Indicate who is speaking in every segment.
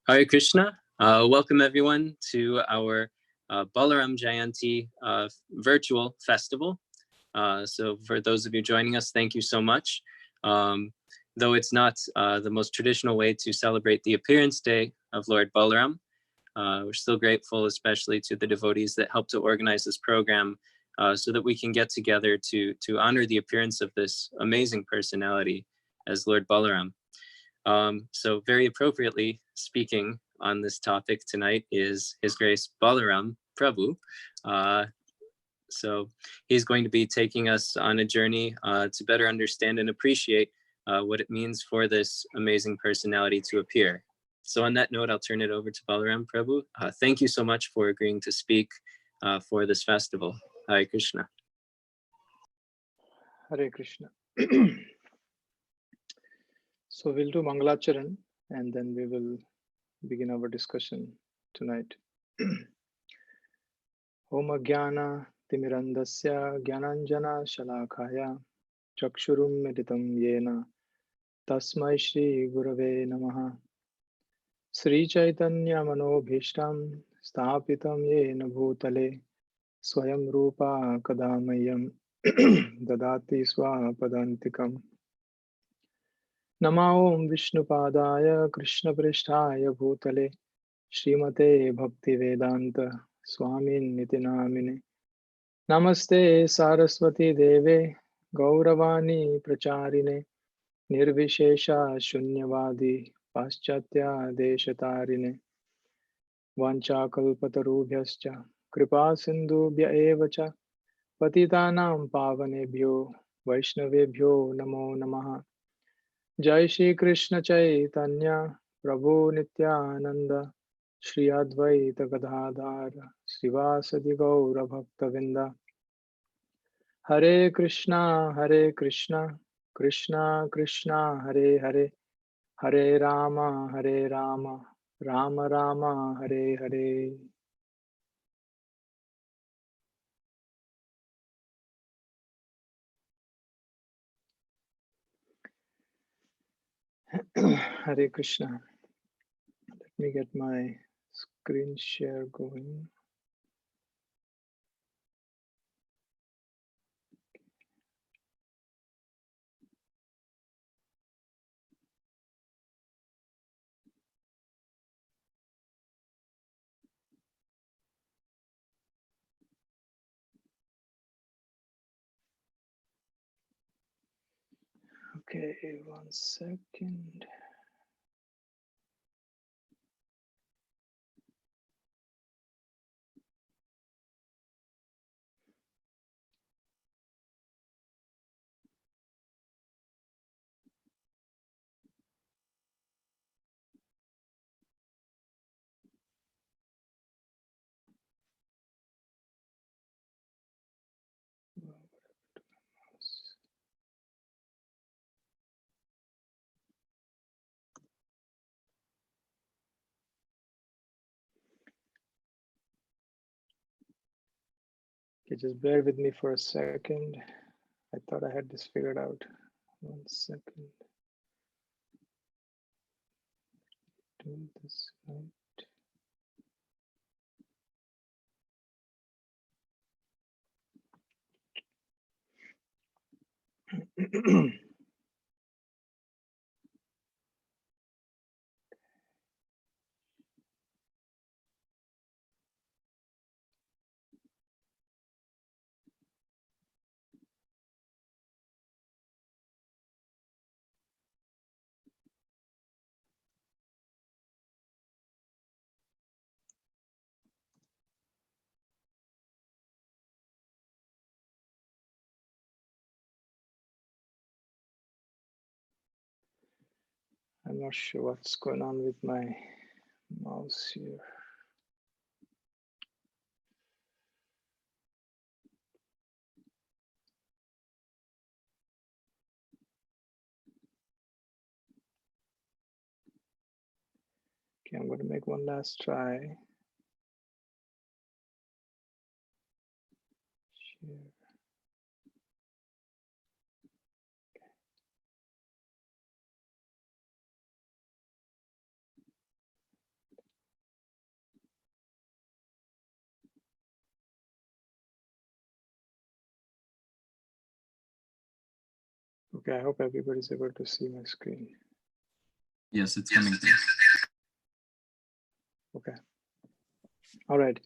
Speaker 1: Hare Krishna. Welcome everyone to our Balaram Jayanti virtual festival. So for those of you joining us, thank you so much. Though it's not the most traditional way to celebrate the appearance day of Lord Balaram, we're still grateful, especially to the devotees that helped to organize this program so that we can get together to honor the appearance of this amazing personality as Lord Balaram. So very appropriately speaking on this topic tonight is His Grace Balaram Prabhu. So he's going to be taking us on a journey to better understand and appreciate what it means for this amazing personality to appear. So on that note, I'll turn it over to Balaram Prabhu. Thank you so much for agreeing to speak for this festival. Hare Krishna.
Speaker 2: Hare Krishna. So we'll do Mangalacharan and then we will begin our discussion tonight. Om Jnana Timirandasya Jnananjana Shalakaya Chakshurum Meditam Yena Tasmai Shri Gurave Namaha Sri Chaitanya Manobhishtam Sthapitam Yena Bhutale Swayam Rupa Kadamayam Dadati Swapadantikam Namo Om Vishnupadaya Krishna Pristhaya Bhutale Srimate Bhakti Vedanta Swamin Nitinamine Namaste Saraswati Deve Gauravani Pracharine Nirvishesha Shunyavadi Paschatya Deshatarine Vanchakalpatarubhyascha Kripa Sindhubhya Evacha Patitanam Pavanebhyo Vaishnavebhyo Namo Namaha Jai Shri Krishna Chaitanya Prabhu Nityananda Shri Advaita Gadadhar Srivasadi Gaura Bhaktavinda Hare Krishna Krishna Krishna Hare Hare Hare Rama Rama Rama Hare Hare. Hare Krishna. Let me get my screen share going. Okay, 1 second. Okay, just bear with me for a second. I thought I had this figured out. 1 second. Do this right. I'm not sure what's going on with my mouse here. Okay, I'm going to make one last try. Share. Okay, I hope everybody is able to see my screen.
Speaker 3: Yes, it's coming through.
Speaker 2: Okay. All right.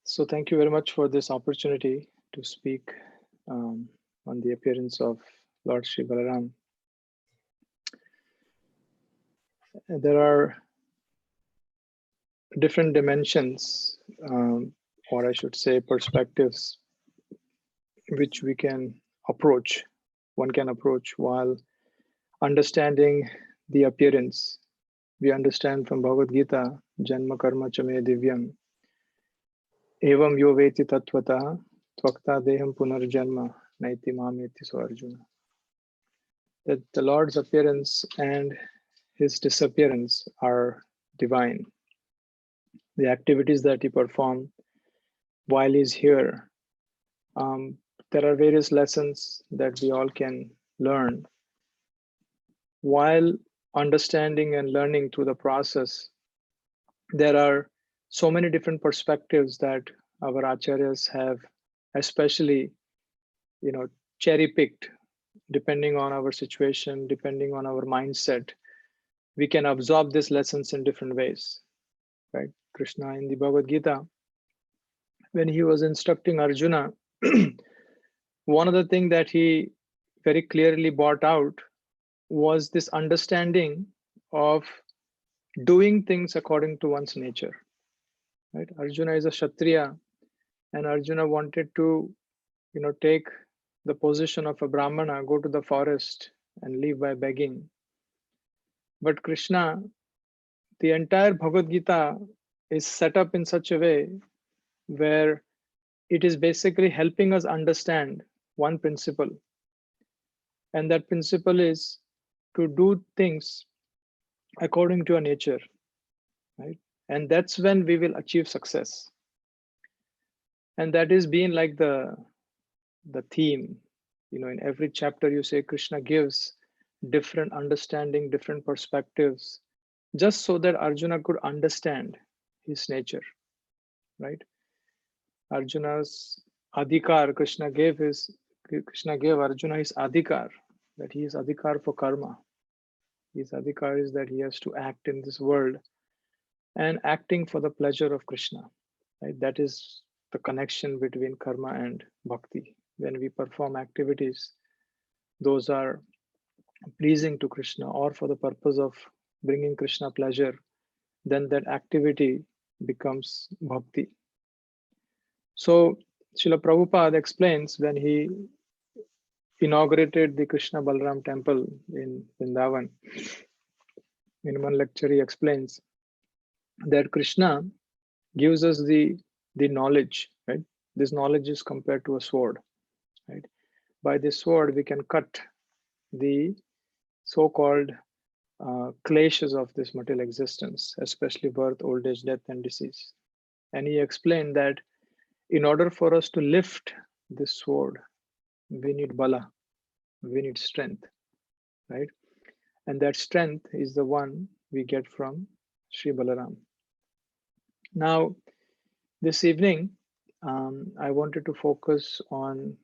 Speaker 2: So thank you very much for this opportunity to speak on the appearance of Lord Sri Balaram. There are different dimensions, or I should say perspectives, which we can approach, one can approach while understanding the appearance. We understand from Bhagavad Gita, Janma Karma Chame Divyam, Evam Yo Veti Tattvata, Tvakta Deham Punarjanma, Naiti Mameti So Arjuna. That the Lord's appearance and his disappearance are divine. The activities that he performed while he's here, there are various lessons that we all can learn. While understanding and learning through the process, there are so many different perspectives that our acharyas have, especially, cherry picked, depending on our situation, depending on our mindset. We can absorb these lessons in different ways, right? Krishna in the Bhagavad Gita, when he was instructing Arjuna, one of the things that he very clearly brought out was this understanding of doing things according to one's nature, right? Arjuna is a Kshatriya, and Arjuna wanted to, take the position of a Brahmana, go to the forest and live by begging. But Krishna, the entire Bhagavad Gita is set up in such a way where it is basically helping us understand one principle. And that principle is to do things according to our nature, right? And that's when we will achieve success. And that is being like the theme. In every chapter you say Krishna gives different understanding, different perspectives, just so that Arjuna could understand his nature, right? Arjuna's adhikar, Krishna gave Arjuna his adhikar, that he is adhikar for karma. His adhikar is that he has to act in this world and acting for the pleasure of Krishna, right? That is the connection between karma and bhakti. When we perform activities, those are pleasing to Krishna or for the purpose of bringing Krishna pleasure, then that activity becomes bhakti. So Srila Prabhupada explains, when he inaugurated the Krishna Balaram temple in Vrindavan, in one lecture he explains that Krishna gives us the knowledge, right? This knowledge is compared to a sword, right? By this sword we can cut the so-called clashes of this material existence, especially birth, old age, death, and disease. And he explained that in order for us to lift this sword, we need bala, we need strength, right? And that strength is the one we get from Sri Balaram. Now, this evening, I wanted to focus on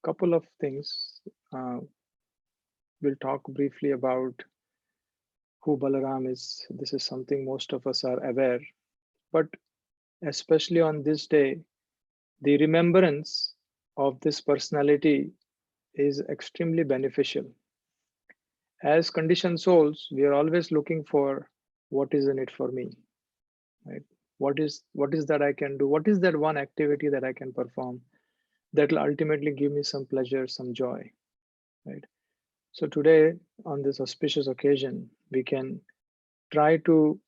Speaker 2: a couple of things. We'll talk briefly about who Balaram is. This is something most of us are aware, but especially on this day, the remembrance of this personality is extremely beneficial. As conditioned souls, we are always looking for what is in it for me, right? What is that I can do? What is that one activity that I can perform that will ultimately give me some pleasure, some joy, right? So today, on this auspicious occasion, we can try to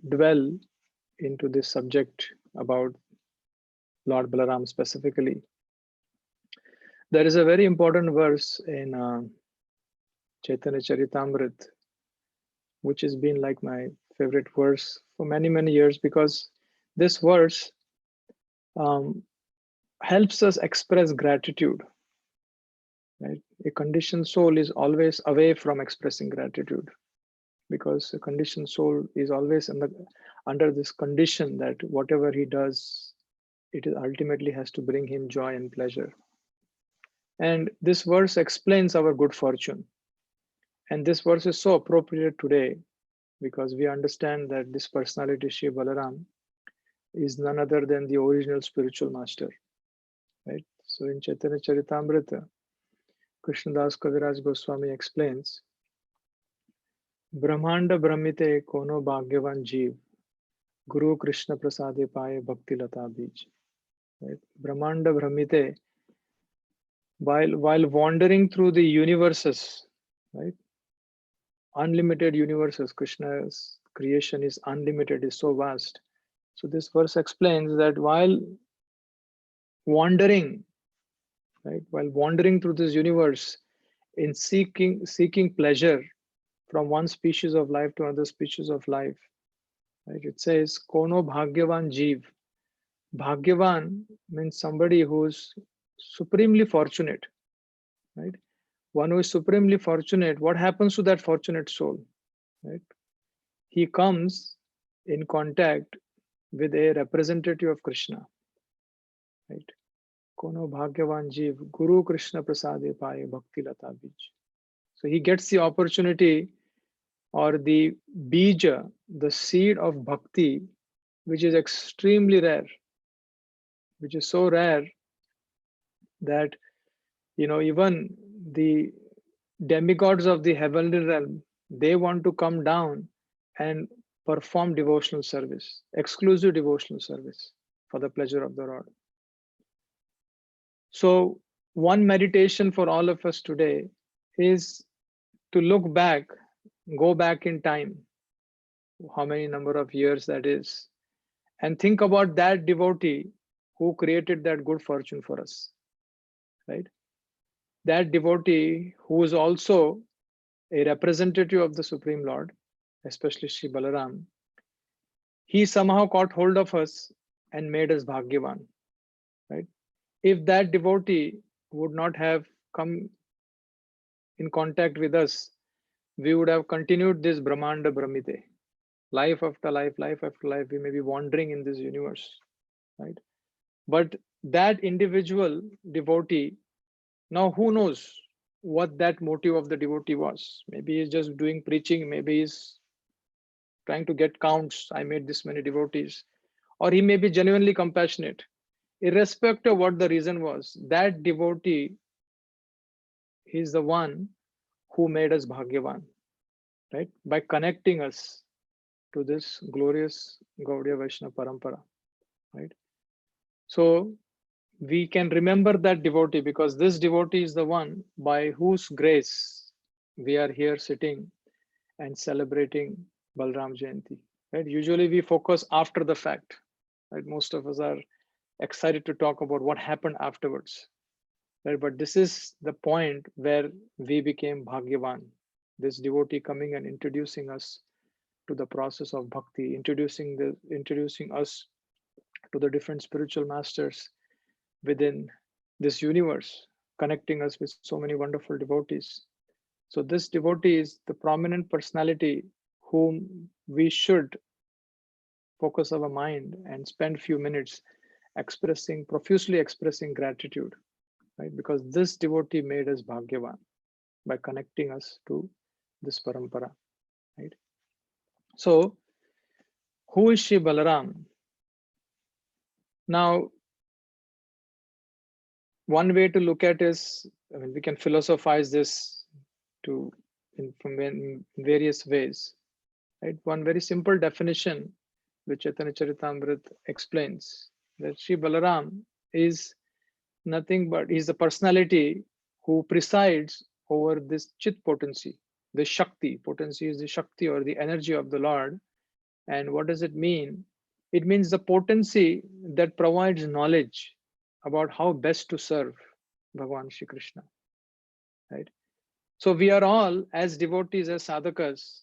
Speaker 2: dwell into this subject about Lord Balaram specifically. There is a very important verse in Chaitanya Charitamrit, which has been like my favorite verse for many, many years, because this verse helps us express gratitude, right? A conditioned soul is always away from expressing gratitude, because a conditioned soul is always under this condition that whatever he does, it ultimately has to bring him joy and pleasure. And this verse explains our good fortune. And this verse is so appropriate today because we understand that this personality, Shri Balaram, is none other than the original spiritual master, right? So in Chaitanya Charitamrita, Krishnadas Kaviraj Goswami explains, Brahmanda Brahmite Kono Bhagyavan Jeev, Guru Krishna Prasade Paye Bhakti Lata Bij. Right? Brahmanda Brahmite, while wandering through the universes, right? Unlimited universes, Krishna's creation is unlimited, is so vast. So this verse explains that while wandering, right, while wandering through this universe in seeking pleasure from one species of life to another species of life, right, it says Kono Bhagyavan Jeev. Bhagyavan means somebody who's supremely fortunate, right? One who is supremely fortunate, what happens to that fortunate soul, right? He comes in contact with a representative of Krishna, right? Kono Bhagyavan Jeev, Guru Krishna Prasade Paye Bhakti Lata Bij. So he gets the opportunity or the bija, the seed of bhakti, which is extremely rare, which is so rare that, even the demigods of the heavenly realm, they want to come down and perform devotional service, exclusive devotional service for the pleasure of the Lord. So one meditation for all of us today is to look back, go back in time, how many number of years that is, and think about that devotee who created that good fortune for us, right? That devotee who is also a representative of the Supreme Lord, especially Shri Balaram, he somehow caught hold of us and made us Bhagyavan, right? If that devotee would not have come in contact with us, we would have continued this Brahmanda Brahmite. Life after life, we may be wandering in this universe, right? But that individual devotee, now who knows what that motive of the devotee was? Maybe he's just doing preaching, maybe he's trying to get counts. I made this many devotees. Or he may be genuinely compassionate. Irrespective of what the reason was, that devotee is the one who made us Bhagyavan, right? By connecting us to this glorious Gaudiya Vaishnava Parampara, right? So we can remember that devotee because this devotee is the one by whose grace we are here sitting and celebrating Balaram Jayanti, right? Usually we focus after the fact, right? Most of us are excited to talk about what happened afterwards, right? But this is the point where we became Bhagyavan, this devotee coming and introducing us to the process of bhakti, introducing us to the different spiritual masters within this universe, connecting us with so many wonderful devotees. So this devotee is the prominent personality whom we should focus our mind and spend few minutes profusely expressing gratitude, right? Because this devotee made us Bhagyavan by connecting us to this parampara, right? So who is Shri Balaram? Now, one way to look at is, we can philosophize this in various ways, right? One very simple definition, which Chaitanya Charitamrita explains, that Shri Balaram is nothing but he's the personality who presides over this chit potency, the Shakti. Potency is the Shakti or the energy of the Lord. And what does it mean? It means the potency that provides knowledge about how best to serve Bhagavan Shri Krishna, right? So we are all, as devotees, as sadhakas,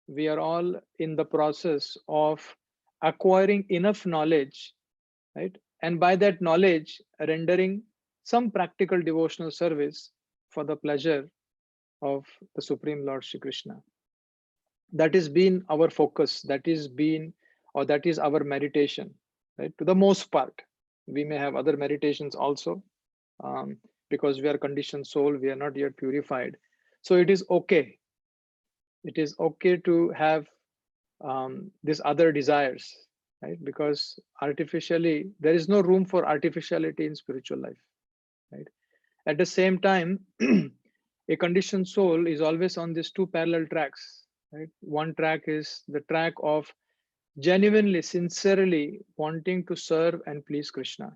Speaker 2: we are all in the process of acquiring enough knowledge, right? And by that knowledge, rendering some practical devotional service for the pleasure of the Supreme Lord Shri Krishna. That has been our focus, that is our meditation, right? To the most part. We may have other meditations also, because we are conditioned soul, we are not yet purified. So it is okay. It is okay to have these other desires, right? Because artificially, there is no room for artificiality in spiritual life, right? At the same time, a conditioned soul is always on these two parallel tracks, right? One track is the track of genuinely, sincerely wanting to serve and please Krishna.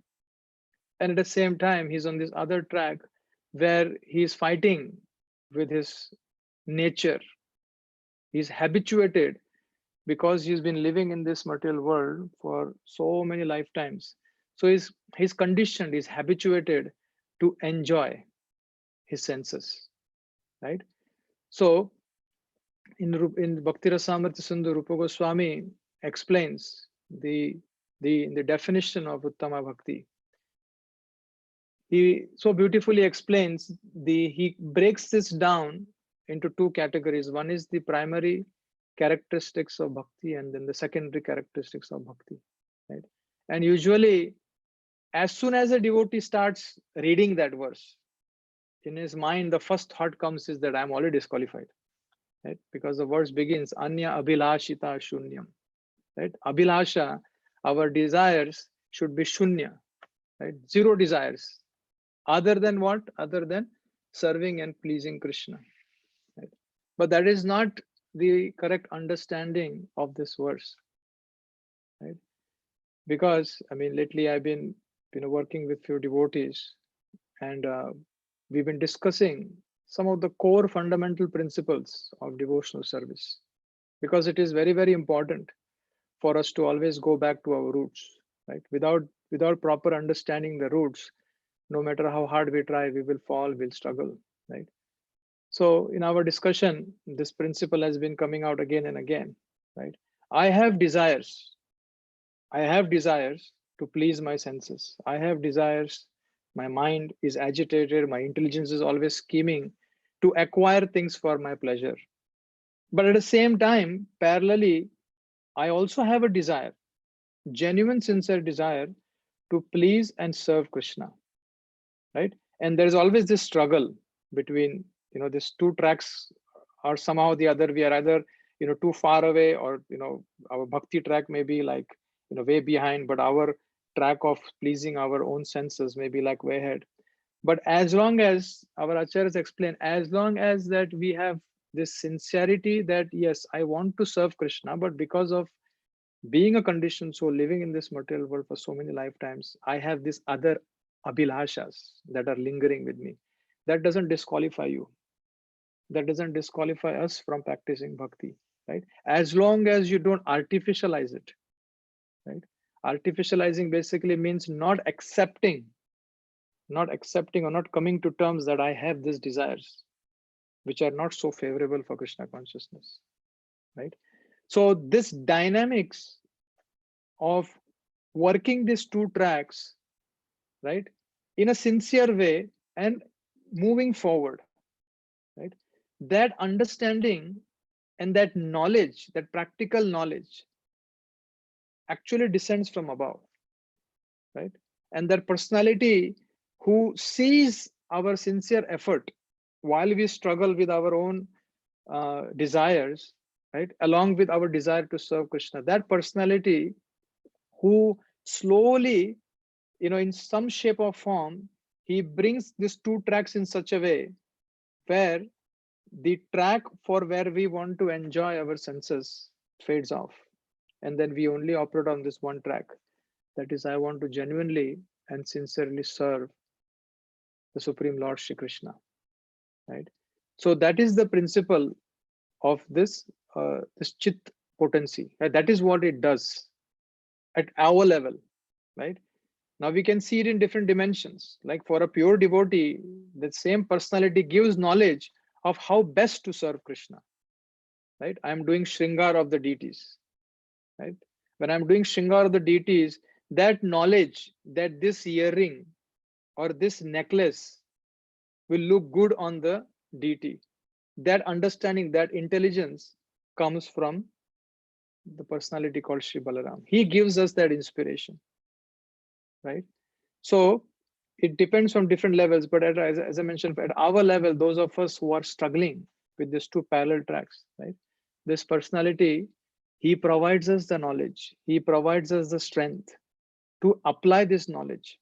Speaker 2: And at the same time, he's on this other track where he's fighting with his nature. He's habituated because he's been living in this material world for so many lifetimes. So he's conditioned, he's habituated to enjoy his senses, right? So in Bhakti Rasamrita Sindhu, Rupa Goswami explains the definition of Uttama Bhakti. He so beautifully explains he breaks this down into two categories. One is the primary characteristics of bhakti, and then the secondary characteristics of bhakti, right? And usually, as soon as a devotee starts reading that verse, in his mind, the first thought comes is that I'm already disqualified, right? Because the verse begins, Anya abhilashita shunyam, right? Abhilasha, our desires should be shunya, right? Zero desires. Other than what? Other than serving and pleasing Krishna, right? But that is not the correct understanding of this verse, right? Because I mean, lately I've been working with few devotees, and we've been discussing some of the core fundamental principles of devotional service, because it is very, very important for us to always go back to our roots, right? Without proper understanding the roots, no matter how hard we try, we will fall, we'll struggle, right? So in our discussion, this principle has been coming out again and again, right? I have desires. I have desires to please my senses. I have desires. My mind is agitated. My intelligence is always scheming to acquire things for my pleasure. But at the same time, parallelly, I also have a desire, genuine, sincere desire to please and serve Krishna, right? And there's always this struggle between these two tracks, or somehow the other we are either too far away, or our bhakti track may be like way behind, but our track of pleasing our own senses may be like way ahead. But as long as our acharyas explain, as long as that we have this sincerity that yes, I want to serve Krishna, but because of being a conditioned soul living in this material world for so many lifetimes, I have these other abhilashas that are lingering with me. That doesn't disqualify you. That doesn't disqualify us from practicing bhakti, right? As long as you don't artificialize it, right? Artificializing basically means not accepting or not coming to terms that I have these desires, which are not so favorable for Krishna consciousness, right? So this dynamics of working these two tracks, right, in a sincere way and moving forward, right, that understanding and that knowledge, that practical knowledge, actually descends from above, right? And that personality who sees our sincere effort while we struggle with our own desires, right, along with our desire to serve Krishna, that personality who slowly, in some shape or form, he brings these two tracks in such a way where the track for where we want to enjoy our senses fades off, and then we only operate on this one track, that is, I want to genuinely and sincerely serve the Supreme Lord Shri Krishna, right? So that is the principle of this this chit potency, right? That is what it does at our level, right? Now we can see it in different dimensions. Like for a pure devotee, the same personality gives knowledge of how best to serve Krishna, right? I'm doing Shringar of the deities, right? When I'm doing Shringar of the deities, that knowledge that this earring or this necklace will look good on the deity, that understanding, that intelligence comes from the personality called Shri Balaram. He gives us that inspiration, right? So it depends on different levels, but as I mentioned, at our level, those of us who are struggling with these two parallel tracks, right? This personality, he provides us the knowledge. He provides us the strength to apply this knowledge,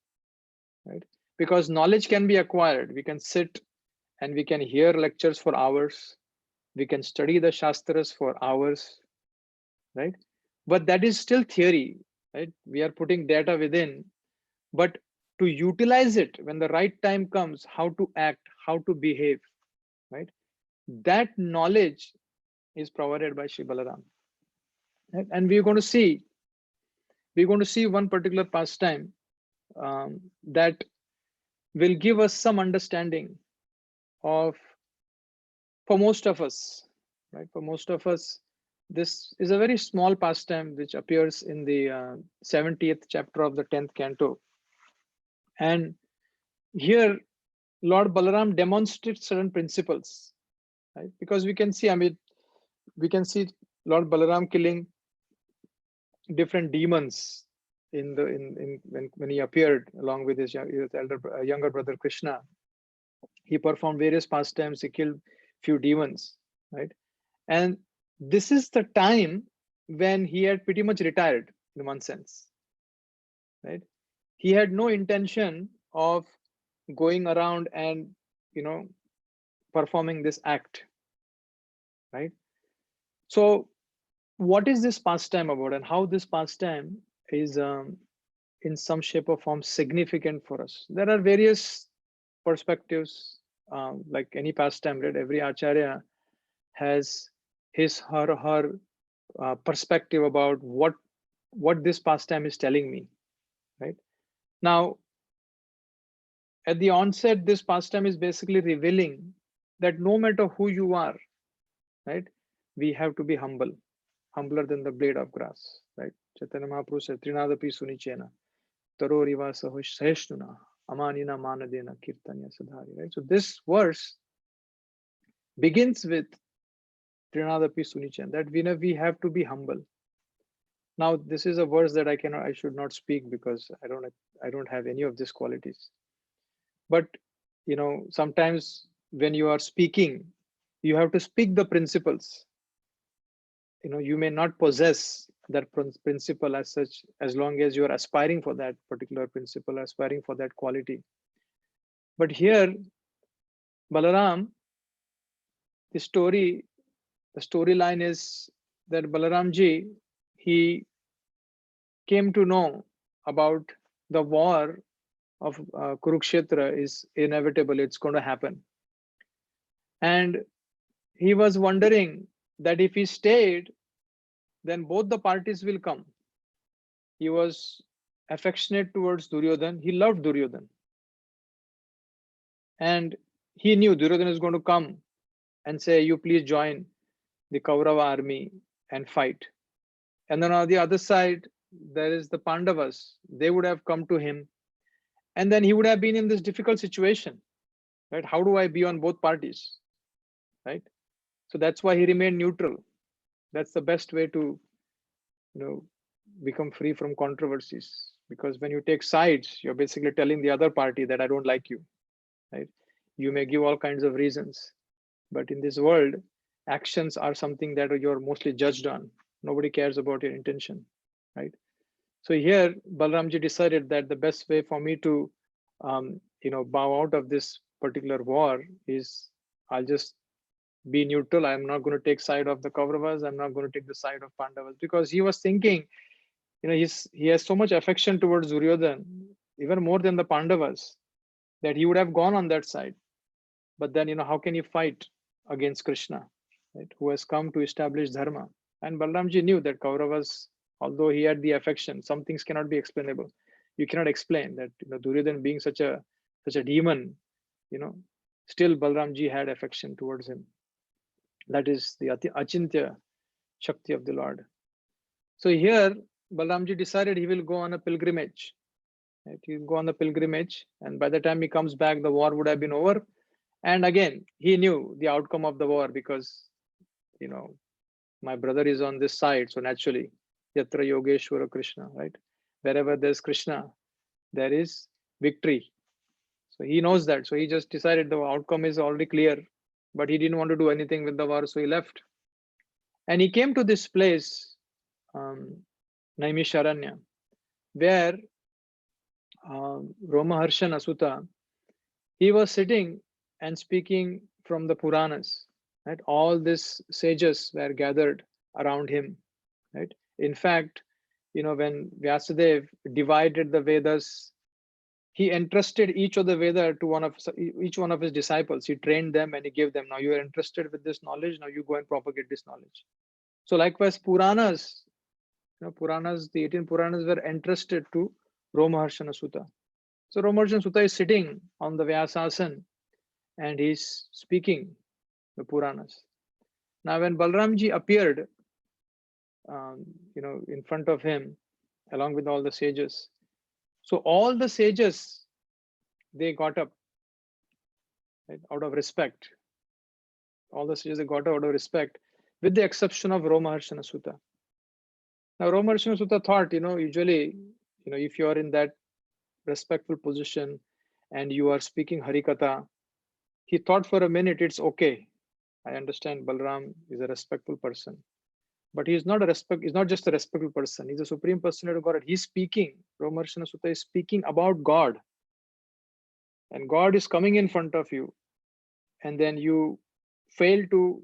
Speaker 2: right? Because knowledge can be acquired. We can sit and we can hear lectures for hours. We can study the Shastras for hours, right? But that is still theory, right? We are putting data within, but to utilize it when the right time comes, how to act, how to behave, right? That knowledge is provided by Shri Balaram. Right? And we're going to see one particular pastime that will give us some understanding of, for most of us, right? For most of us, this is a very small pastime which appears in the 70th chapter of the 10th canto. And here, Lord Balaram demonstrates certain principles, right? Because we can see, we can see Lord Balaram killing different demons when he appeared along with his younger brother Krishna. He performed various pastimes. He killed few demons, right? And this is the time when he had pretty much retired in one sense, right? He had no intention of going around and performing this act, right? So what is this pastime about, and how this pastime is in some shape or form significant for us? There are various perspectives, like any pastime, right? Every acharya has his her perspective about what this pastime is telling me, right? Now, at the onset, this pastime is basically revealing that no matter who you are, right, we have to be humble, humbler than the blade of grass, right? Chaitanya Mahaprabhu said, Trinadapi sunichena, taroriva saheshnuna, amanina manadena kirtanya sadhari, right? So this verse begins with Trinadapi sunichena, that we have to be humble. Now, this is a verse that I should not speak because I don't have any of these qualities. But sometimes when you are speaking, you have to speak the principles. You may not possess that principle as such, as long as you are aspiring for that particular principle, aspiring for that quality. But here, Balaram, the storyline is that Balaramji, he came to know about the war of Kurukshetra is inevitable. It's going to happen. And he was wondering that if he stayed, then both the parties will come. He was affectionate towards Duryodhan. He loved Duryodhan. And he knew Duryodhan is going to come and say, you please join the Kaurava army and fight. And then on the other side, there is the Pandavas. They would have come to him. And then he would have been in this difficult situation, right? How do I be on both parties, right? So that's why he remained neutral. That's the best way to, become free from controversies. Because when you take sides, you're basically telling the other party that I don't like you, right? You may give all kinds of reasons, but in this world, actions are something that you're mostly judged on. Nobody cares about your intention, right? So here, Balaramji decided that the best way for me to, bow out of this particular war is I'll just be neutral. I'm not going to take side of the Kauravas. I'm not going to take the side of Pandavas, because he was thinking, he has so much affection towards Duryodhan, even more than the Pandavas, that he would have gone on that side. But then, how can you fight against Krishna, right, who has come to establish dharma? And Balaramji knew that Kauravas, although he had the affection, some things cannot be explainable. You cannot explain that, Duryodhan being such a demon, still Balaramji had affection towards him. That is the Achintya Shakti of the Lord. So here, Balaramji decided he will go on a pilgrimage. Right? He will go on a pilgrimage, and by the time he comes back, the war would have been over. And again, he knew the outcome of the war, because, my brother is on this side. So naturally, Yatra Yogeshwara Krishna, right? Wherever there's Krishna, there is victory. So he knows that. So he just decided the outcome is already clear, but he didn't want to do anything with the war, so he left. And he came to this place, Naimisharanya, where Romaharshan Asuta, he was sitting and speaking from the Puranas. Right? All these sages were gathered around him. Right? In fact, when Vyasadeva divided the Vedas, he entrusted each of the Veda to each one of his disciples. He trained them and he gave them, now you are interested with this knowledge, now you go and propagate this knowledge. So likewise, Puranas, the 18 Puranas were entrusted to Romaharshana Sutta. So Romaharshana Sutta is sitting on the Vyasasan and he's speaking the Puranas. Now when Balaramji appeared, in front of him, along with all the sages, so all the sages, they got up, right, out of respect. All the sages, they got up out of respect, with the exception of Romaharshana Sutta. Now Romaharshana Sutta thought, usually, if you are in that respectful position and you are speaking Harikatha, he thought for a minute, it's okay. I understand Balaram is a respectful person, but he's not just a respectful person. He's a supreme personality of God. He's speaking. Romaharshana Sutta is speaking about God, and God is coming in front of you, and then you fail to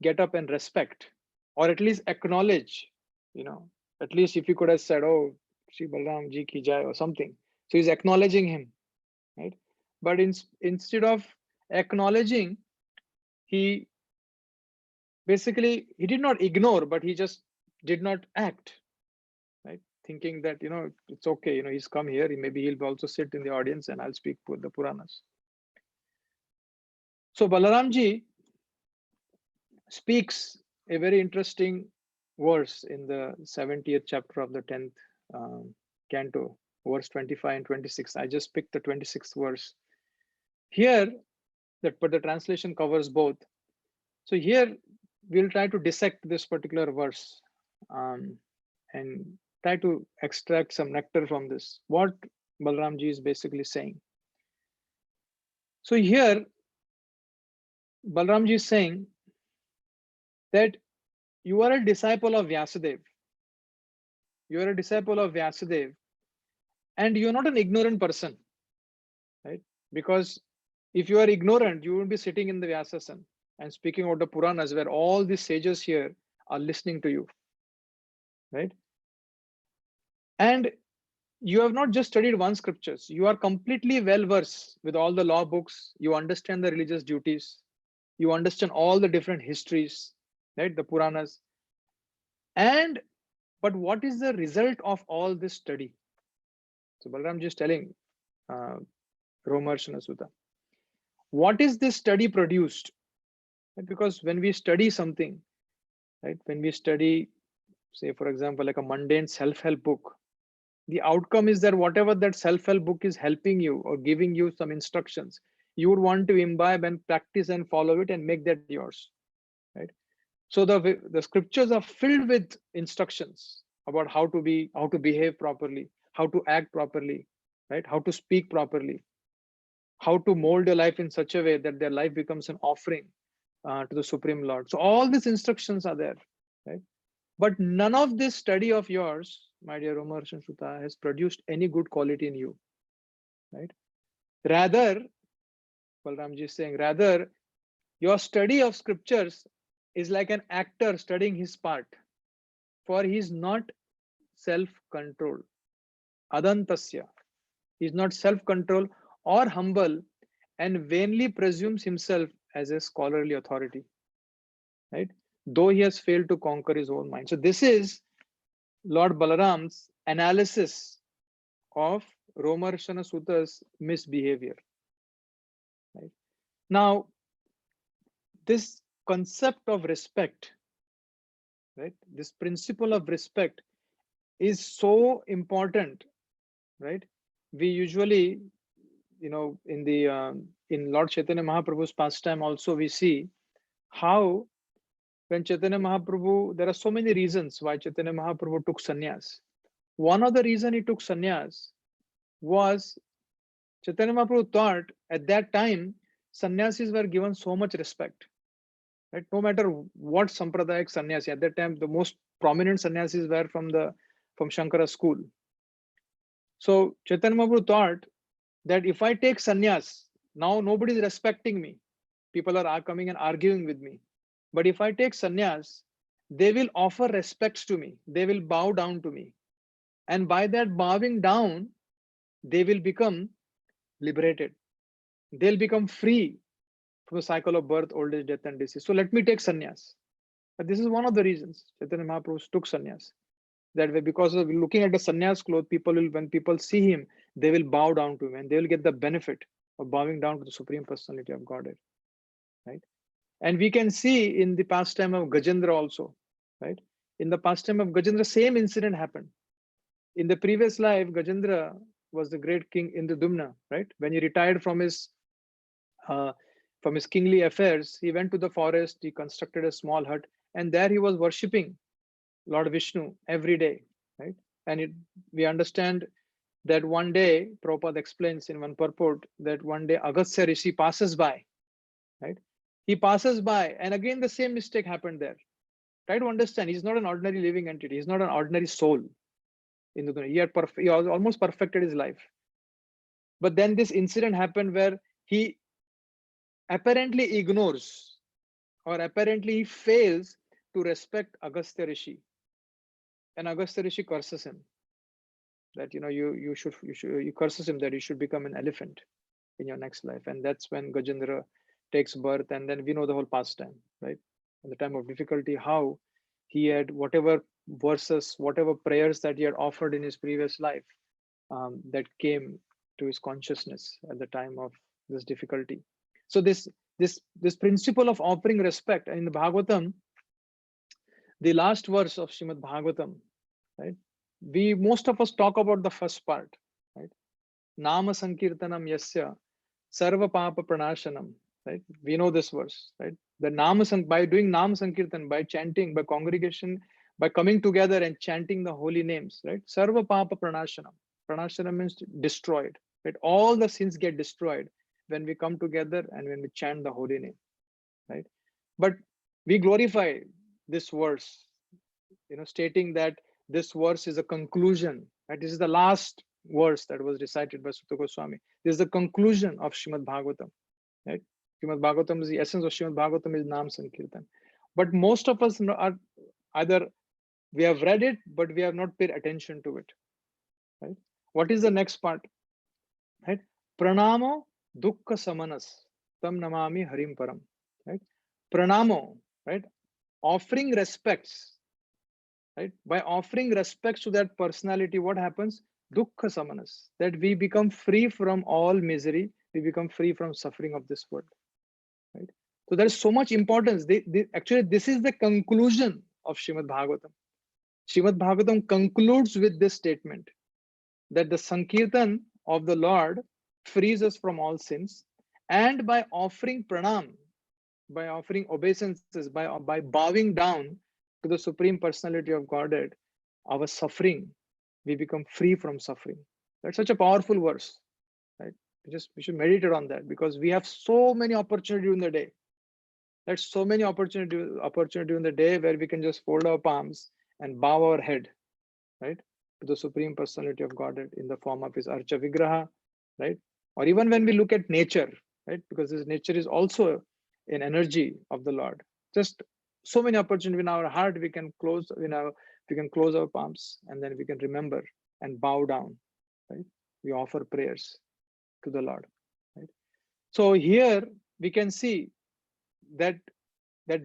Speaker 2: get up and respect, or at least acknowledge. At least if you could have said, "Oh, Shri Balaram Ji ki jai," or something. So he's acknowledging him, right? But instead of acknowledging, he did not ignore, but he just did not act, right? Thinking that, it's okay, he's come here, maybe he'll also sit in the audience and I'll speak with the Puranas. So Balaramji speaks a very interesting verse in the 70th chapter of the 10th canto, verse 25 and 26. I just picked the 26th verse. Here, but the translation covers both. So here, we'll try to dissect this particular verse and try to extract some nectar from this. What Balaramji is basically saying. So here, Balaramji is saying that you are a disciple of Vyasadeva. You are a disciple of Vyasadeva, and you're not an ignorant person, right? Because if you are ignorant, you won't be sitting in the Vyasasan and speaking about the Puranas, where all these sages here are listening to you, right? And you have not just studied one scriptures, you are completely well versed with all the law books, you understand the religious duties, you understand all the different histories, right, the Puranas. But what is the result of all this study? So Balaram is telling Romaharshana Sutta, what is this study produced? Because when we study something, right, when we study, say for example, like a mundane self-help book, the outcome is that whatever that self-help book is helping you or giving you some instructions, you would want to imbibe and practice and follow it and make that yours, right? So the scriptures are filled with instructions about how to behave properly, how to act properly, right? How to speak properly, how to mold your life in such a way that their life becomes an offering to the Supreme Lord. So all these instructions are there, right? But none of this study of yours, my dear Romaharshana Sutta, has produced any good quality in you, right? Rather, Balramji is saying, rather, your study of scriptures is like an actor studying his part, for he is not self-controlled. Adantasya. He is not self-controlled or humble and vainly presumes himself as a scholarly authority, right? Though he has failed to conquer his own mind. So this is Lord Balaram's analysis of Romaharshana Sutta's misbehavior. Right? Now, this concept of respect, right? This principle of respect is so important, right? We usually, in Lord Chaitanya Mahaprabhu's pastime also we see how when Chaitanya Mahaprabhu, there are so many reasons why Chaitanya Mahaprabhu took sannyas. One of the reason he took sannyas was Chaitanya Mahaprabhu thought at that time sannyasis were given so much respect, right? No matter what Sampradayak sannyasi, at that time the most prominent sannyasis were from Shankara school. So Chaitanya Mahaprabhu thought that if I take sannyas, now nobody is respecting me. People are coming and arguing with me. But if I take sannyas, they will offer respects to me. They will bow down to me. And by that bowing down, they will become liberated. They'll become free from the cycle of birth, old age, death, and disease. So let me take sannyas. But this is one of the reasons Chaitanya Mahaprabhu took sannyas. That way, because of looking at the sannyas cloth, people will, when people see him, they will bow down to him and they will get the benefit of bowing down to the Supreme Personality of Godhead. Right? And we can see in the pastime of Gajendra also, right? In the pastime of Gajendra, same incident happened. In the previous life, Gajendra was the great king Indradumna, right? When he retired from his kingly affairs, he went to the forest, he constructed a small hut, and there he was worshipping Lord Vishnu every day, right? And we understand that one day, Prabhupada explains in one purport that one day Agastya Rishi passes by, right? He passes by, and again the same mistake happened there. Try to understand, he's not an ordinary living entity. He's not an ordinary soul. In the he almost perfected his life. But then this incident happened where he apparently ignores or apparently he fails to respect Agastya Rishi. And Agastya Rishi curses him that you curses him that you should become an elephant in your next life. And that's when Gajendra takes birth, and then we know the whole pastime, right? In the time of difficulty, how he had whatever verses, whatever prayers that he had offered in his previous life, that came to his consciousness at the time of this difficulty. So this principle of offering respect, and in the Bhagavatam, the last verse of Srimad Bhagavatam, right? Most of us talk about the first part, right? Nama Sankirtanam Yasya Sarva Papa Pranashanam, right? We know this verse, right? The by doing Nam Sankirtan, by chanting, by congregation, by coming together and chanting the holy names, right? Sarva Papa Pranashanam. Pranashanam means destroyed, right? All the sins get destroyed when we come together and when we chant the holy name, right? But we glorify this verse, stating that this verse is a conclusion, right? This is the last verse that was recited by Sutta Goswami. This is the conclusion of Srimad Bhagavatam, right? Srimad Bhagavatam is the essence of Srimad Bhagavatam is Nam Sankirtan. But most of us are either we have read it, but we have not paid attention to it, right? What is the next part, right? Pranamo dukkha samanas tam namami harim param, right? Pranamo, right? Offering respects, right? By offering respects to that personality, what happens? Dukkha samanas, that we become free from all misery, we become free from suffering of this world, right? So there is so much importance. Actually, this is the conclusion of Srimad Bhagavatam. Srimad Bhagavatam concludes with this statement that the Sankirtan of the Lord frees us from all sins, and by offering pranam, by offering obeisances, by bowing down to the Supreme Personality of Godhead, our suffering, we become free from suffering. That's such a powerful verse, right? We should meditate on that, because we have so many opportunities in the day. There's so many opportunity in the day where we can just fold our palms and bow our head, right, to the Supreme Personality of Godhead in the form of his Archa Vigraha, right? Or even when we look at nature, right, because this nature is also an energy of the Lord. Just so many opportunities in our heart, we can close, we can close our palms, and then we can remember and bow down, right? We offer prayers to the Lord, right? So here we can see that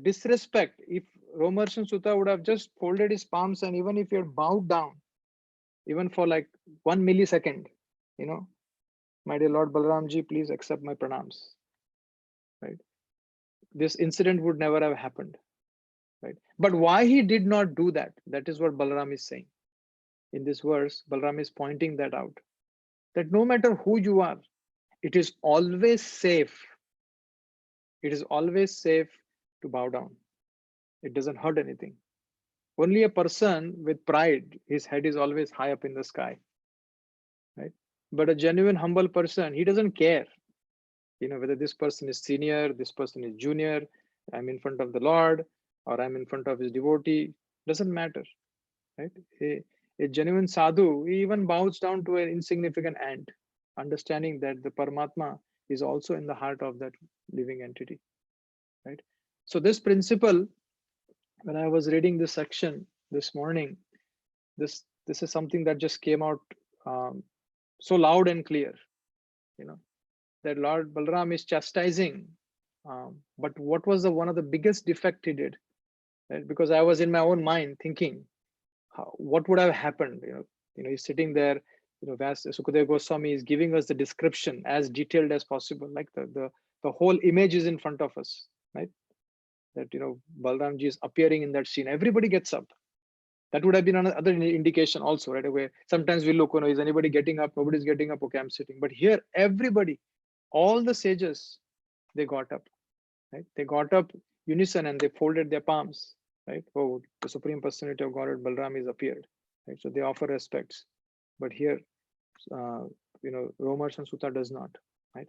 Speaker 2: disrespect, if Romerson Sutta would have just folded his palms, and even if he had bowed down, even for like 1 millisecond, my dear Lord Balaramji, please accept my pranams, right? This incident would never have happened, right? But why he did not do that, that is what Balaram is saying. In this verse, Balaram is pointing that out, that no matter who you are, it is always safe. It is always safe to bow down. It doesn't hurt anything. Only a person with pride, his head is always high up in the sky, right? But a genuine humble person, he doesn't care, whether this person is senior, this person is junior, I'm in front of the Lord, or I'm in front of his devotee, doesn't matter, right? A genuine sadhu, he even bows down to an insignificant ant, understanding that the Paramatma is also in the heart of that living entity, right? So this principle, when I was reading this section this morning, this is something that just came out so loud and clear, that Lord Balaram is chastising. But what was one of the biggest defect he did? Right? Because I was in my own mind thinking, what would have happened? He's sitting there. Vyas Sukadeva Goswami is giving us the description as detailed as possible, like the whole image is in front of us, right? That Balaramji is appearing in that scene. Everybody gets up. That would have been another indication also, right away. Sometimes we look, is anybody getting up? Nobody's getting up. Okay, I'm sitting. But here, everybody, all the sages, they got up, right? They got up unison and they folded their palms, right? Oh, the Supreme Personality of Godhead, Balaram, is appeared, right? So they offer respects. But here, Romarsh and Sutta does not, right?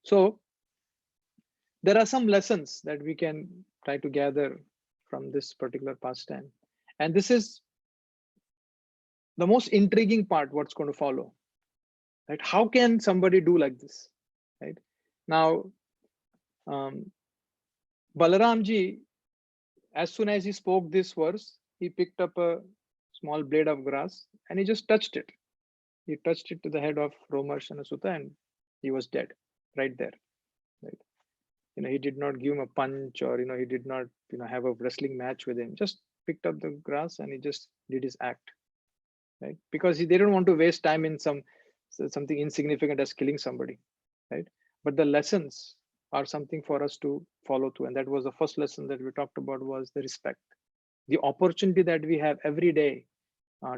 Speaker 2: So there are some lessons that we can try to gather from this particular pastime. And this is the most intriguing part, what's going to follow, right? How can somebody do like this, right? Now, Balaramji, as soon as he spoke this verse, he picked up a small blade of grass and he just touched it. He touched it to the head of Romarsh and Sutta and he was dead right there, right? He did not give him a punch, or he did not have a wrestling match with him. Just picked up the grass and he just did his act, right? Because they don't want to waste time in something insignificant as killing somebody, right? But the lessons are something for us to follow through, and that was the first lesson that we talked about, was the respect, the opportunity that we have every day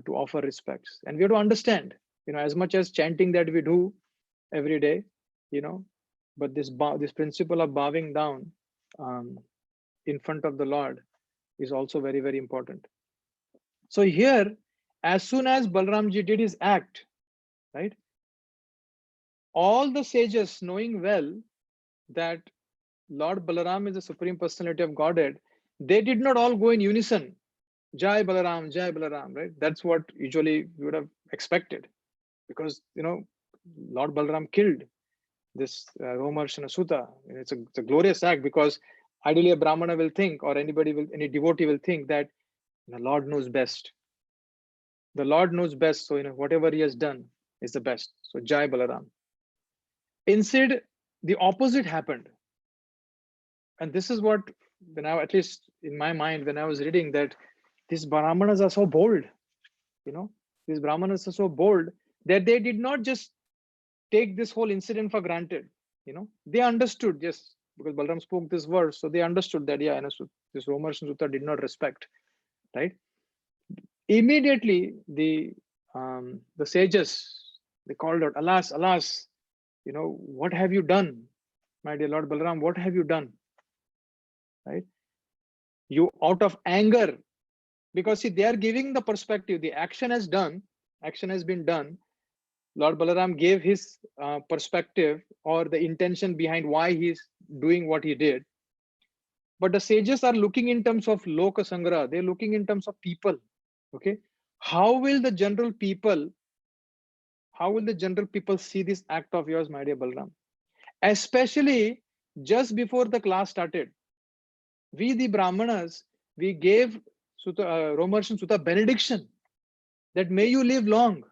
Speaker 2: to offer respects. And we have to understand, as much as chanting that we do every day, but this principle of bowing down in front of the Lord is also very, very important. So here, as soon as Balaramji did his act, right, all the sages, knowing well that Lord Balaram is the Supreme Personality of Godhead, they did not all go in unison. Jai Balaram, right? That's what usually we would have expected, because Lord Balaram killed this Romarsh and Sutta. It's a glorious act, because ideally a Brahmana will think, or any devotee will think that the Lord knows best. The Lord knows best, so whatever he has done is the best. So Jai Balaram. Instead, the opposite happened. And this is what, at least in my mind, when I was reading that, these Brahmanas are so bold, these Brahmanas are so bold that they did not just take this whole incident for granted. They understood, yes, because Balaram spoke this verse, so they understood that, yeah, this Romarsh and Sutta did not respect, right? Immediately, the sages, they called out, alas, alas, what have you done, my dear Lord Balaram? What have you done, right? You, out of anger, because see, they are giving the perspective, the action has been done. Lord Balaram gave his perspective, or the intention behind why he's doing what he did. But the sages are looking in terms of Loka Sangra. They're looking in terms of people. Okay, how will the general people see this act of yours, my dear Balaram? Especially just before the class started, we the Brahmanas, we gave Romarsh and Sutta benediction that may you live long,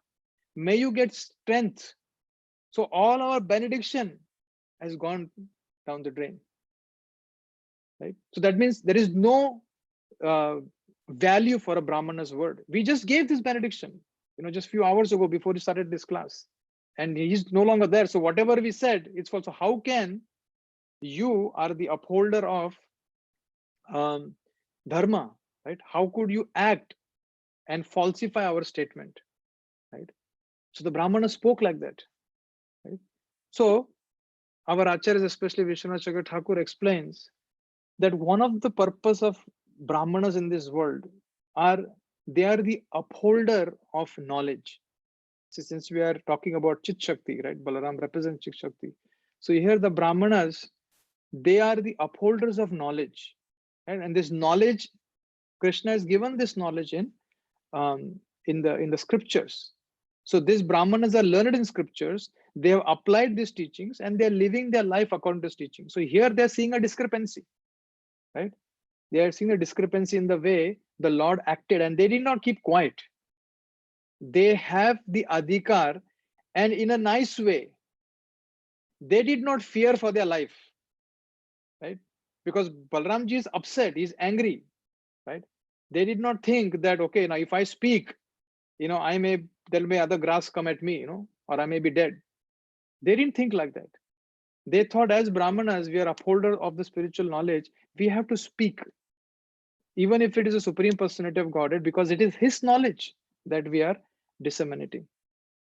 Speaker 2: may you get strength. So all our benediction has gone down the drain, right? So that means there is no value for a Brahmana's word. We just gave this benediction, just a few hours ago before we started this class, and he's no longer there. So whatever we said, it's false. So how can you are the upholder of dharma, right? How could you act and falsify our statement, right? So the Brahmana spoke like that, right? So our acharyas, especially Vishwanath Chakravarti Thakur, explains that one of the purpose of Brahmanas in this world they are the upholder of knowledge. since we are talking about Chit Shakti, right? Balaram represents Chit Shakti. So here the Brahmanas, they are the upholders of knowledge, right? And this knowledge, Krishna has given this knowledge in the scriptures. So these Brahmanas are learned in scriptures. They have applied these teachings and they're living their life according to this teaching. So here they're seeing a discrepancy, right? They are seeing a discrepancy in the way the Lord acted, and they did not keep quiet. They have the adhikar, and in a nice way, they did not fear for their life, right? Because Balramji is upset, he's angry, right? They did not think that, okay, now if I speak, there may other grass come at me, or I may be dead. They didn't think like that. They thought, as Brahmanas, we are upholder of the spiritual knowledge, we have to speak, even if it is a supreme personality of Godhead, because it is his knowledge that we are disseminating,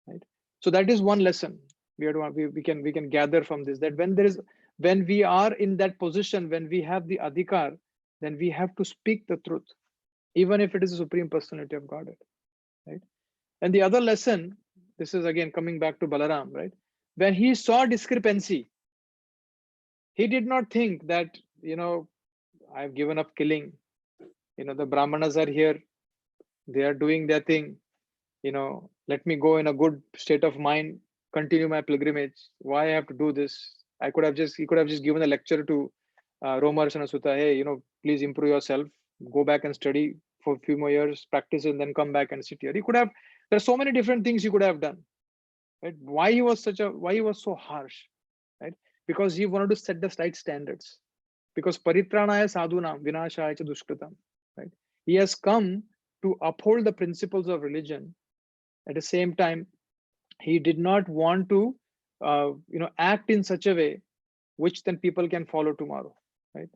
Speaker 2: right? So that is one lesson we can gather from this, that when we are in that position, when we have the adhikar, then we have to speak the truth, even if it is a supreme personality of Godhead, right? And the other lesson, this is again coming back to Balaram, right? When he saw discrepancy, he did not think that, I've given up killing. The Brahmanas are here, they are doing their thing. Let me go in a good state of mind, continue my pilgrimage. Why I have to do this? He could have just given a lecture to Romarsana Sutta. Hey, please improve yourself. Go back and study for a few more years, practice, and then come back and sit here. He could have. There's so many different things he could have done. Right? Why he was so harsh? Right? Because he wanted to set the right standards. Because paritranaya sadhunam vinashaya cha dushkritam. Right? He has come to uphold the principles of religion. At the same time, he did not want to act in such a way which then people can follow tomorrow, right?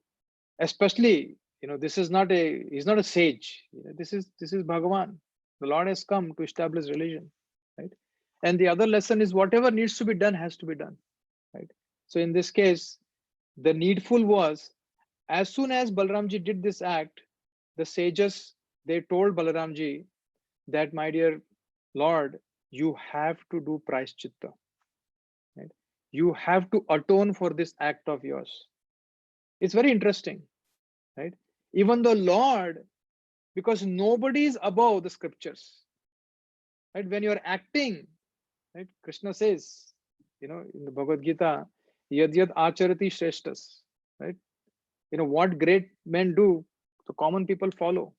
Speaker 2: Especially, he's not a sage. This is Bhagavan. The Lord has come to establish religion, right? And the other lesson is, whatever needs to be done has to be done, right? So in this case, the needful was, as soon as Balaramji did this act, the sages, they told Balaramji that, my dear Lord, you have to do prashchitta, right? You have to atone for this act of yours. It's very interesting, right? Even the Lord, because nobody is above the scriptures, right? When you're acting, right? Krishna says, in the Bhagavad Gita, yad yad acharati shreshtas, right? What great men do, the common people follow,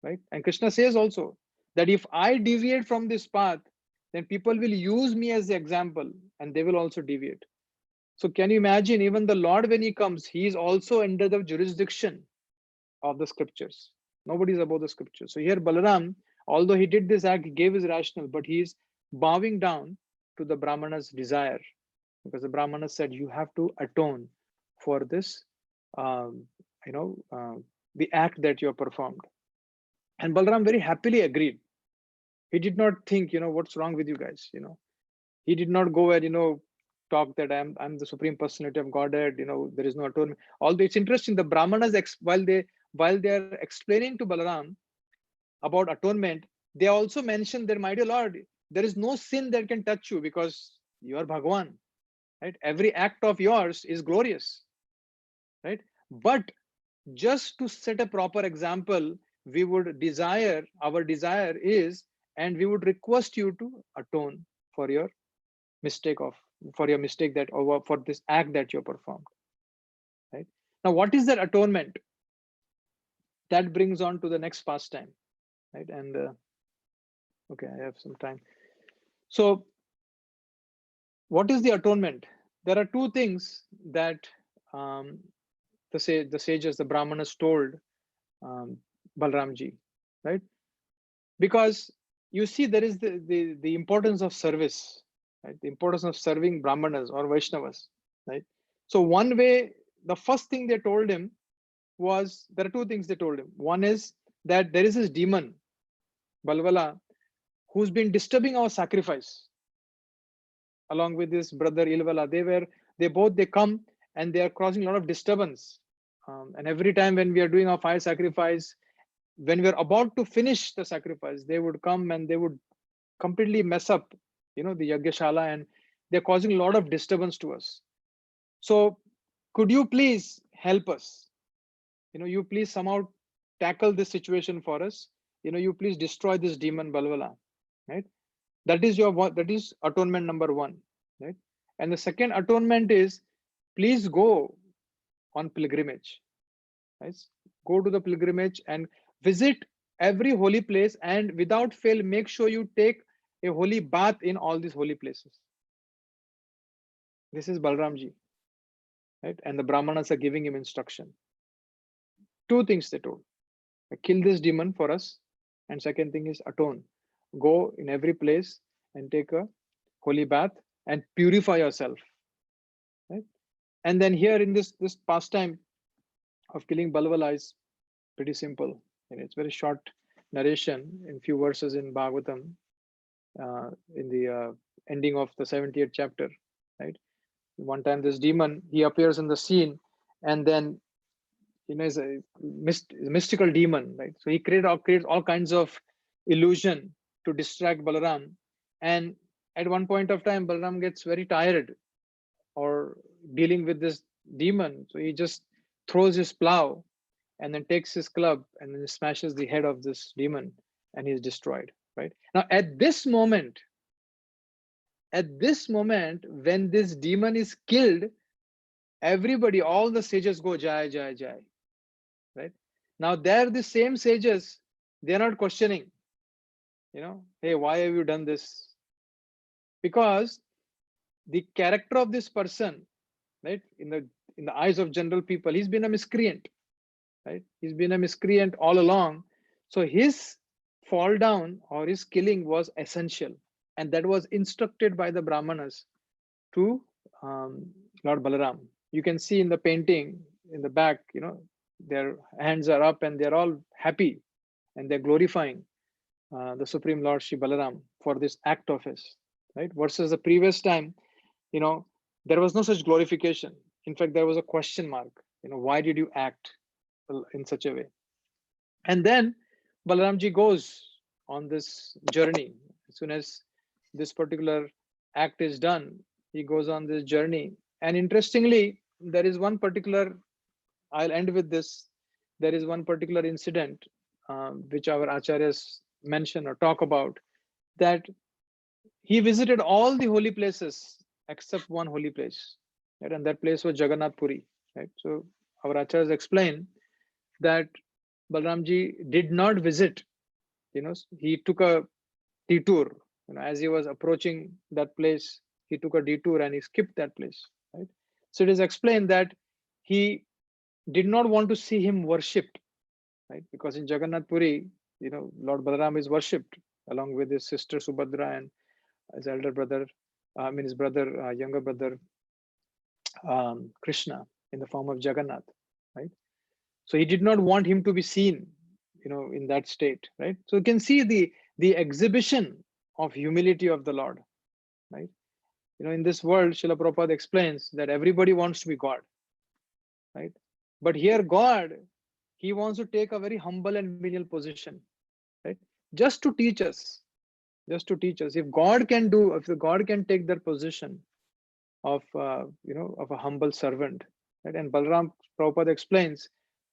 Speaker 2: right? And Krishna says also that if I deviate from this path, then people will use me as the example and they will also deviate. So can you imagine, even the Lord, when he comes, he is also under the jurisdiction of the scriptures. Nobody is above the scriptures. So here Balaram, although he did this act, he gave his rationale, but he is bowing down to the Brahmana's desire, because the Brahmana said, you have to atone for this, the act that you have performed. And Balaram very happily agreed. He did not think, what's wrong with you guys? He did not go and talk that I'm the supreme personality of Godhead. There is no atonement. Although it's interesting, the Brahmanas, while they are explaining to Balaram about atonement, they also mention that, my dear Lord, there is no sin that can touch you because you are Bhagavan, right? Every act of yours is glorious, right? But just to set a proper example, our desire is, and we would request you to atone for your mistake that, or for this act that you performed, right? Now, what is that atonement? That brings on to the next pastime, right? And okay, I have some time. So what is the atonement? There are two things that the sages, the Brahmanas, told Balramji, right? Because you see, there is the importance of service, right? The importance of serving Brahmanas or Vaishnavas, right? So one way, the first thing they told him was, there are two things they told him. One is that there is this demon, Balvala, who's been disturbing our sacrifice. Along with this brother Ilvala, they come and they are causing a lot of disturbance. And every time when we are doing our fire sacrifice, when we are about to finish the sacrifice, they would come and they would completely mess up, the Yagyashala, and they're causing a lot of disturbance to us. So could you please help us? You please somehow tackle this situation for us. You please destroy this demon Balwala, right? That is that is atonement number one, right? And the second atonement is, please go on pilgrimage, right? Go to the pilgrimage and visit every holy place, and without fail, make sure you take a holy bath in all these holy places. This is Balramji, right? And the Brahmanas are giving him instruction. Two things they told: kill this demon for us, and second thing is atone. Go in every place and take a holy bath and purify yourself, right? And then here in this pastime of killing Balwala is pretty simple. And it's very short narration in few verses in Bhagavatam, in the ending of the 70th chapter, right? One time this demon, he appears in the scene, and then is a mystical demon, right? So he creates all kinds of illusion to distract Balaram. And at one point of time, Balaram gets very tired or dealing with this demon. So he just throws his plow and then takes his club and then smashes the head of this demon, and he's destroyed, right? Now, at this moment, when this demon is killed, everybody, all the sages go jai, jai, jai, right? Now, they're the same sages, they're not questioning, hey, why have you done this? Because the character of this person, right, in the eyes of general people, he's been a miscreant, right? He's been a miscreant all along. So his fall down or his killing was essential, and that was instructed by the Brahmanas to Lord Balaram. You can see in the painting in the back, their hands are up and they're all happy and they're glorifying the Supreme Lord Shri Balaram for this act of his, right? Versus the previous time, there was no such glorification. In fact, there was a question mark. Why did you act in such a way? And then Balaramji goes on this journey. As soon as this particular act is done, he goes on this journey. And interestingly, there is one particular, I'll end with this. There is one particular incident which our acharyas mention or talk about, that he visited all the holy places except one holy place, right? And that place was Jagannath Puri, right? So our acharyas explain that Balramji did not visit, he took a detour, as he was approaching that place, he took a detour and he skipped that place, right? So it is explained that he did not want to see him worshipped, right? Because in Jagannath Puri, Lord Balaram is worshipped along with his sister Subhadra and his elder brother, his brother, younger brother, Krishna, in the form of Jagannath, right? So he did not want him to be seen, in that state, right? So you can see the exhibition of humility of the Lord, right? In this world, Srila Prabhupada explains that everybody wants to be God, right? But here God, he wants to take a very humble and menial position, right? Just to teach us, If God can take that position of, of a humble servant, right? And Balaram, Prabhupada explains,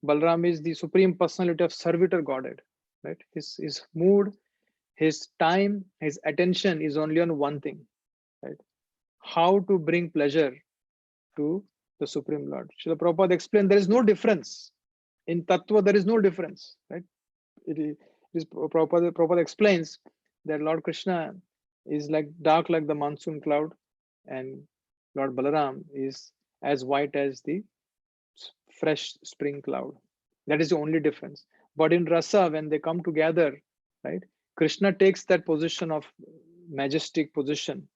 Speaker 2: Balaram is the supreme personality of servitor Godhead, right? His mood, his time, his attention is only on one thing, right? How to bring pleasure to the Supreme Lord. Srila Prabhupada explained there is no difference. In Tattva, there is no difference, right? It is Prabhupada explains that Lord Krishna is like dark like the monsoon cloud, and Lord Balaram is as white as the fresh spring cloud. That is the only difference. But in Rasa, when they come together, right, Krishna takes that position of majestic position,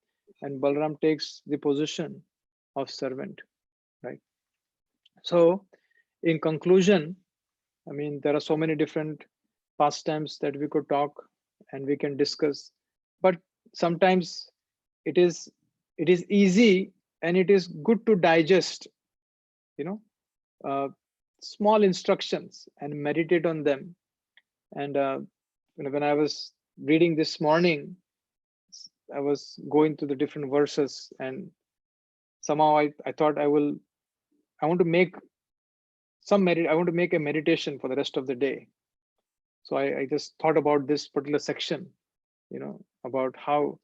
Speaker 2: and Balaram takes the position of servant, right? So, in conclusion, there are so many different pastimes that we could talk and we can discuss, but sometimes it is easy and it is good to digest, small instructions and meditate on them. And when I was reading this morning, I was going through the different verses, and somehow I thought I want to make I want to make a meditation for the rest of the day. So I just thought about this particular section, about how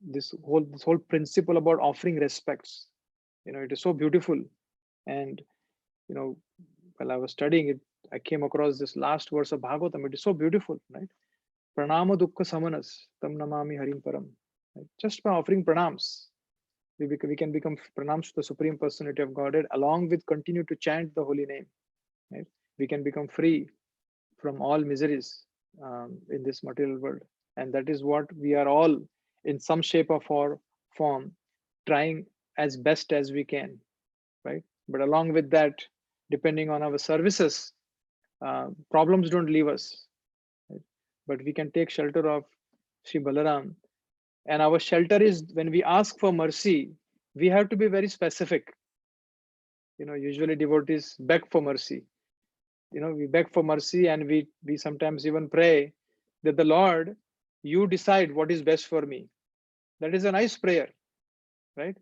Speaker 2: this whole principle about offering respects, it is so beautiful. And while I was studying it, I came across this last verse of Bhagavatam. It is so beautiful, right? Pranama dukkha samanas tam namami harim param. Right? Just by offering pranams, we can become pranams to the Supreme Personality of Godhead, along with continue to chant the holy name. Right? We can become free from all miseries in this material world. And that is what we are all, in some shape or form, trying as best as we can, right? But along with that, depending on our services, problems don't leave us, right? But we can take shelter of Sri Balaram. And our shelter is, when we ask for mercy, we have to be very specific. Usually devotees beg for mercy. We beg for mercy, and we sometimes even pray that the Lord, you decide what is best for me. That is a nice prayer, right?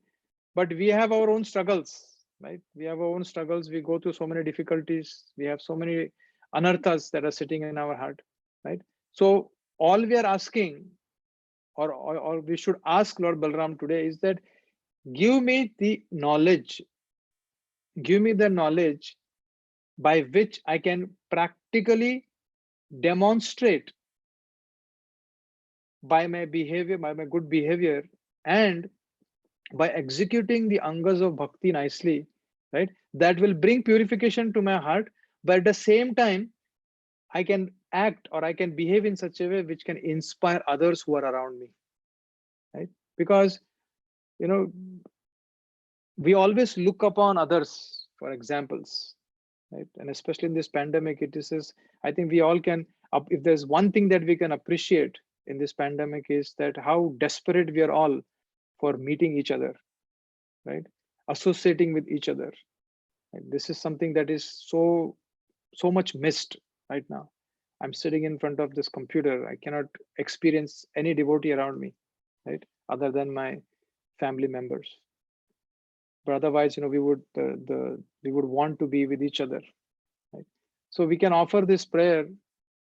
Speaker 2: But we have our own struggles, right? We have our own struggles. We go through so many difficulties. We have so many anarthas that are sitting in our heart, right? So all we are asking, or we should ask Lord Balaram today, is that give me the knowledge by which I can practically demonstrate by my behavior, by my good behavior, and by executing the angas of bhakti nicely, right? That will bring purification to my heart, but at the same time, I can act or I can behave in such a way which can inspire others who are around me, right? Because, we always look upon others for examples, right? And especially in this pandemic, I think we all can, if there's one thing that we can appreciate in this pandemic, is that how desperate we are all for meeting each other, right? Associating with each other. Right? This is something that is so much missed right now. I'm sitting in front of this computer. I cannot experience any devotee around me, right? Other than my family members. But otherwise, we would we would want to be with each other, right? So we can offer this prayer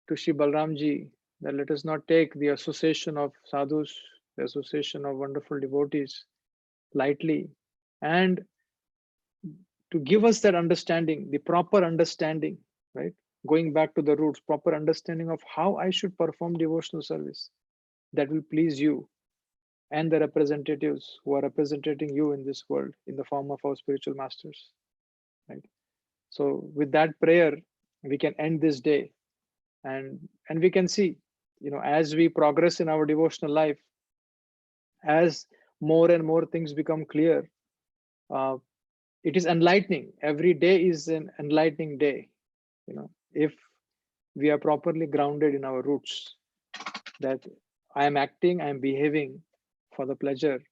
Speaker 2: to Shri Balramji, that let us not take the association of sadhus, the association of wonderful devotees lightly, and to give us that understanding, the proper understanding, right? Going back to the roots, proper understanding of how I should perform devotional service that will please you and the representatives who are representing you in this world in the form of our spiritual masters, right? So with that prayer, we can end this day, and we can see, as we progress in our devotional life, as more and more things become clear, it is enlightening. Every day is an enlightening day, if we are properly grounded in our roots, that I am acting, I am behaving for the pleasure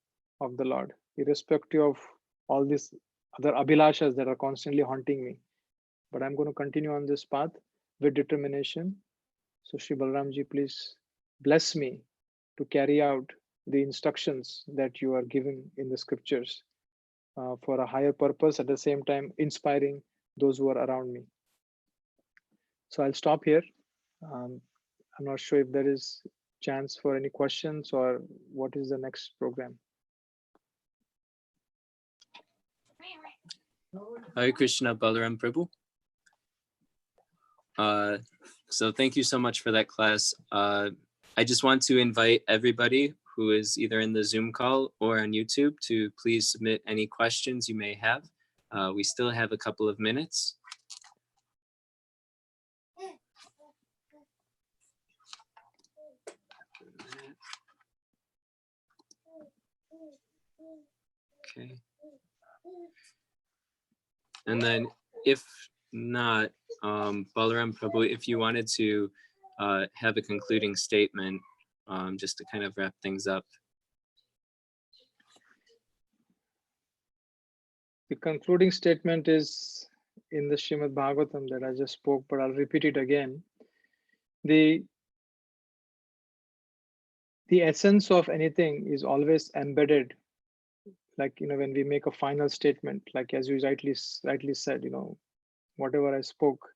Speaker 2: of the Lord, irrespective of all these other abhilashas that are constantly haunting me. But I'm going to continue on this path with determination. So Shri Balaramji, please bless me to carry out the instructions that you are giving in the scriptures for a higher purpose, at the same time inspiring those who are around me. So I'll stop here. I'm not sure if there is chance for any questions, or what is the next program.
Speaker 1: Hare Krishna, Balaram Prabhu. So thank you so much for that class. I just want to invite everybody who is either in the Zoom call or on YouTube to please submit any questions you may have. We still have a couple of minutes. Okay. And then if not, Balaram Prabhu, if you wanted to have a concluding statement, just to kind of wrap things up.
Speaker 2: The concluding statement is in the Srimad Bhagavatam that I just spoke, but I'll repeat it again. The the essence of anything is always embedded, like, when we make a final statement, like as you rightly said, whatever I spoke,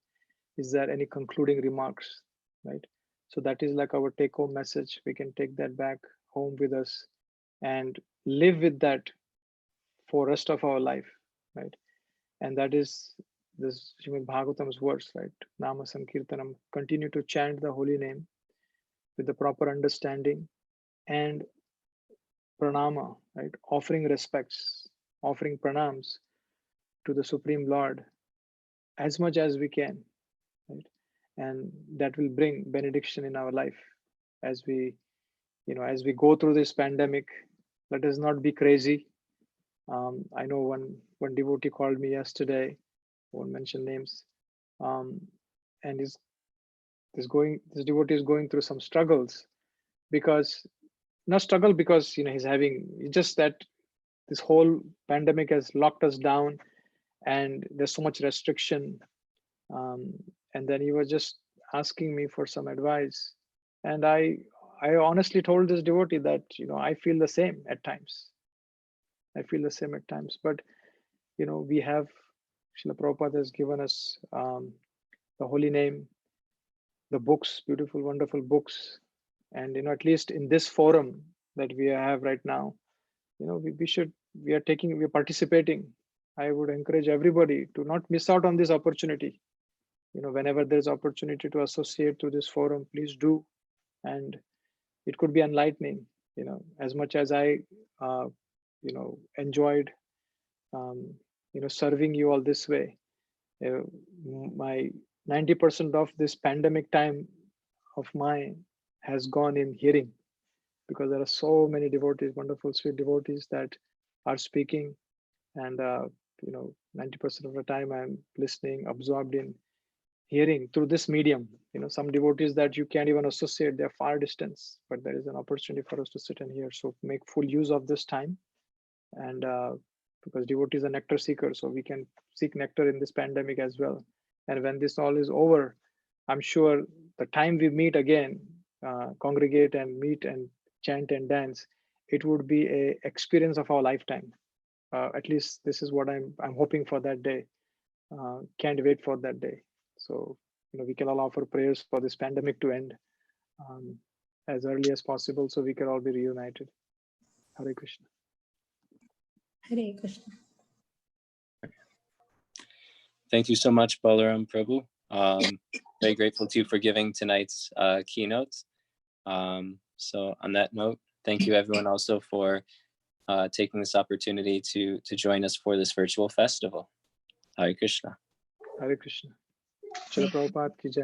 Speaker 2: is there any concluding remarks, right? So that is like our take home message. We can take that back home with us and live with that for rest of our life, right? And that is this Srimad Bhagavatam's words, right? Nama Sankirtanam, continue to chant the holy name with the proper understanding, and pranama, right? Offering respects, offering pranams to the Supreme Lord as much as we can, right? And that will bring benediction in our life as we, as we go through this pandemic. Let us not be crazy. I know one devotee called me yesterday, won't mention names, and this devotee is going through some struggles, because not struggle because he's having, it's just that this whole pandemic has locked us down and there's so much restriction, and then he was just asking me for some advice, and I honestly told this devotee that I feel the same at times. But we have, Srila Prabhupada has given us the holy name, the books, beautiful, wonderful books. And, at least in this forum that we have right now, we are participating. I would encourage everybody to not miss out on this opportunity. Whenever there's opportunity to associate to this forum, please do. And it could be enlightening, as much as I, enjoyed, serving you all this way. My 90% of this pandemic time of mine has gone in hearing, because there are so many devotees, wonderful, sweet devotees that are speaking, and 90% of the time I'm listening, absorbed in hearing through this medium. Some devotees that you can't even associate, they're far distance, but there is an opportunity for us to sit and hear. So make full use of this time, and because devotees are nectar seekers, so we can seek nectar in this pandemic as well. And when this all is over, I'm sure the time we meet again, congregate and meet and chant and dance, it would be a experience of our lifetime. At least this is what I'm hoping for that day. Can't wait for that day. So we can all offer prayers for this pandemic to end as early as possible, so we can all be reunited. Hare Krishna.
Speaker 4: Hare Krishna.
Speaker 1: Thank you so much, Balaram Prabhu. Very grateful to you for giving tonight's keynote. So on that note, thank you everyone also for taking this opportunity to join us for this virtual festival. Hare Krishna.
Speaker 2: Hare Krishna. Srila Prabhupada ki jai.